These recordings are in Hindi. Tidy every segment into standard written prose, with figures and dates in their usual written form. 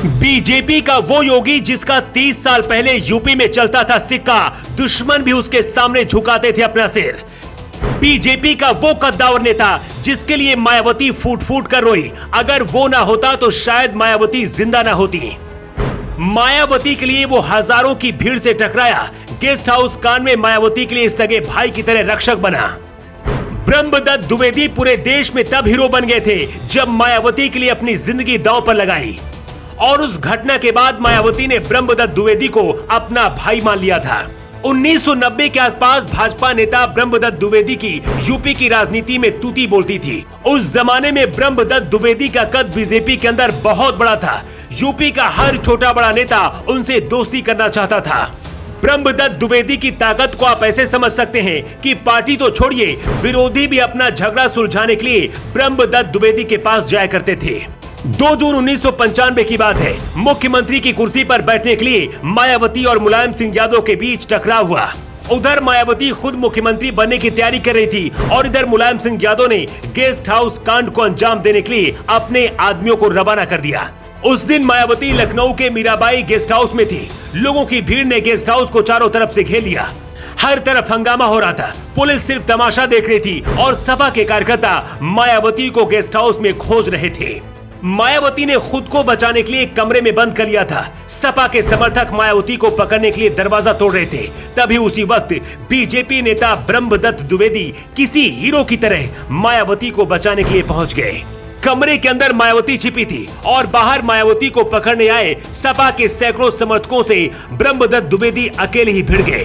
बीजेपी का वो योगी जिसका 30 साल पहले यूपी में चलता था सिक्का, दुश्मन भी उसके सामने झुकाते थे अपना सिर। बीजेपी का वो कद्दावर नेता जिसके लिए मायावती फूट फूट कर रोई, अगर वो ना होता तो शायद मायावती जिंदा ना होती। मायावती के लिए वो हजारों की भीड़ से टकराया, गेस्ट हाउस कांड में मायावती के लिए सगे भाई की तरह रक्षक बना। ब्रह्मदत्त द्विवेदी पूरे देश में तब हीरो बन गए थे जब मायावती के लिए अपनी जिंदगी दांव पर लगाई, और उस घटना के बाद मायावती ने ब्रह्मदत्त द्विवेदी को अपना भाई मान लिया था। 1990 के आसपास भाजपा नेता ब्रह्मदत्त द्विवेदी की यूपी की राजनीति में तूती बोलती थी। उस जमाने में ब्रह्मदत्त द्विवेदी का कद बीजेपी के अंदर बहुत बड़ा था। यूपी का हर छोटा बड़ा नेता उनसे दोस्ती करना चाहता था। ब्रह्मदत्त द्विवेदी की ताकत को आप ऐसे समझ सकते हैं कि पार्टी तो छोड़िए, विरोधी भी अपना झगड़ा सुलझाने के लिए ब्रह्मदत्त द्विवेदी के पास जाया करते थे। 2 जून 1995 की बात है। मुख्यमंत्री की कुर्सी पर बैठने के लिए मायावती और मुलायम सिंह यादव के बीच टकराव हुआ। उधर मायावती खुद मुख्यमंत्री बनने की तैयारी कर रही थी और इधर मुलायम सिंह यादव ने गेस्ट हाउस कांड को अंजाम देने के लिए अपने आदमियों को रवाना कर दिया। उस दिन मायावती लखनऊ के मीराबाई गेस्ट हाउस में थी। लोगों की भीड़ ने गेस्ट हाउस को चारों तरफ से घेर लिया। हर तरफ हंगामा हो रहा था। पुलिस सिर्फ तमाशा देख रही थी और सपा के कार्यकर्ता मायावती को गेस्ट हाउस में खोज रहे थे। मायावती ने खुद को बचाने के लिए कमरे में बंद कर लिया था। सपा के समर्थक मायावती को पकड़ने के लिए दरवाजा तोड़ रहे थे। तभी उसी वक्त बीजेपी नेता ब्रह्मदत्त द्विवेदी किसी हीरो की तरह मायावती को बचाने के लिए पहुंच गए। कमरे के अंदर मायावती छिपी थी और बाहर मायावती को पकड़ने आए सपा के सैकड़ों समर्थकों से ब्रह्मदत्त द्विवेदी अकेले ही भिड़ गए।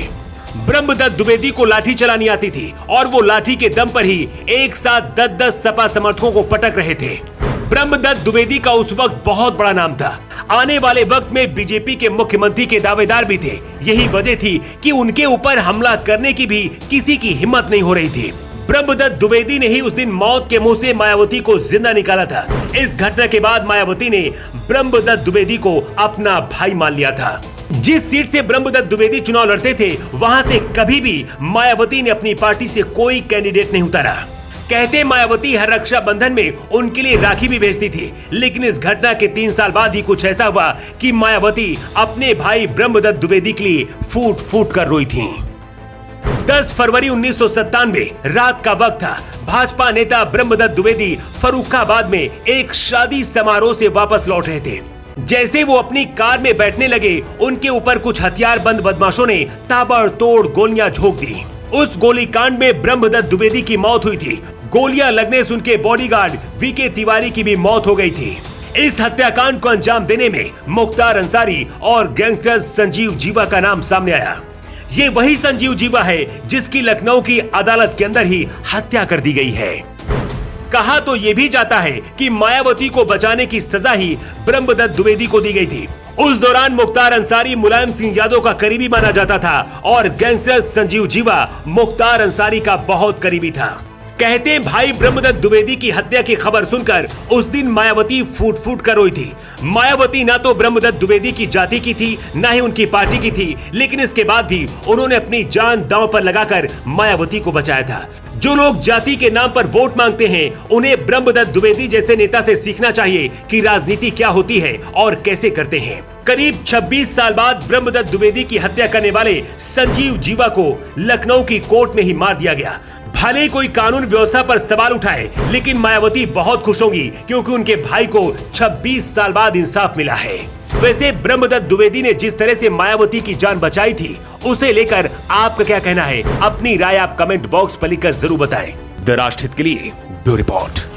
ब्रह्मदत्त द्विवेदी को लाठी चलानी आती थी और वो लाठी के दम पर ही एक साथ 10-10 सपा समर्थकों को पटक रहे थे। ब्रह्मदत्त द्विवेदी का उस वक्त बहुत बड़ा नाम था। आने वाले वक्त में बीजेपी के मुख्यमंत्री के दावेदार भी थे। यही वजह थी कि उनके ऊपर हमला करने की भी किसी की हिम्मत नहीं हो रही थी। ब्रह्मदत्त द्विवेदी ने ही उस दिन मौत के मुंह से मायावती को जिंदा निकाला था। इस घटना के बाद मायावती ने ब्रह्मदत्त द्विवेदी को अपना भाई मान लिया था। जिस सीट से ब्रह्मदत्त द्विवेदी चुनाव लड़ते थे, वहां से कभी भी मायावती ने अपनी पार्टी से कोई कैंडिडेट नहीं उतारा। कहते मायावती हर रक्षा बंधन में उनके लिए राखी भी भेजती थी, लेकिन इस घटना के 3 साल बाद ही कुछ ऐसा हुआ कि मायावती अपने भाई ब्रह्मदत्त द्विवेदी के लिए फूट फूट कर रोई थी। 10 फरवरी 1997 रात का वक्त था। भाजपा नेता ब्रह्मदत्त द्विवेदी फर्रुखाबाद में एक शादी समारोह से वापस लौट रहे थे। जैसे वो अपनी कार में बैठने लगे, उनके ऊपर कुछ हथियारबंद बदमाशों ने ताबड़तोड़ गोलियां झोंक दी। उस गोलीकांड में ब्रह्मदत्त द्विवेदी की मौत हुई थी। गोलियां लगने से उनके बॉडीगार्ड वीके तिवारी की भी मौत हो गई थी। इस हत्याकांड को अंजाम देने में मुख्तार अंसारी और गैंगस्टर संजीव जीवा का नाम सामने आया। ये वही संजीव जीवा है जिसकी लखनऊ की अदालत के अंदर ही हत्या कर दी गई है। कहा तो ये भी जाता है कि मायावती को बचाने की सजा ही ब्रह्मदत्त द्विवेदी को दी गई थी। उस दौरान मुख्तार अंसारी मुलायम सिंह यादव का करीबी माना जाता था और गैंगस्टर संजीव जीवा मुख्तार अंसारी का बहुत करीबी था। कहते हैं भाई ब्रह्मदत्त द्विवेदी की हत्या की खबर सुनकर उस दिन मायावती फूट फूट कर रोई थी। मायावती ना तो ब्रह्मदत्त द्विवेदी की जाति की थी, ना ही उनकी पार्टी की थी, लेकिन इसके बाद भी उन्होंने अपनी जान दांव पर लगाकर मायावती को बचाया था। जो लोग जाति के नाम पर वोट मांगते हैं, उन्हें ब्रह्मदत्त द्विवेदी जैसे नेता से सीखना चाहिए कि राजनीति क्या होती है और कैसे करते हैं। करीब 26 साल बाद ब्रह्मदत्त द्विवेदी की हत्या करने वाले संजीव जीवा को लखनऊ की कोर्ट में ही मार दिया गया। भले कोई कानून व्यवस्था पर सवाल उठाए, लेकिन मायावती बहुत खुश होंगी क्योंकि उनके भाई को 26 साल बाद इंसाफ मिला है। वैसे ब्रह्मदत्त द्विवेदी ने जिस तरह से मायावती की जान बचाई थी, उसे लेकर आपका क्या कहना है? अपनी राय आप कमेंट बॉक्स पर लिखकर जरूर बताएं। द राष्ट्रहित के लिए ब्यूरो रिपोर्ट।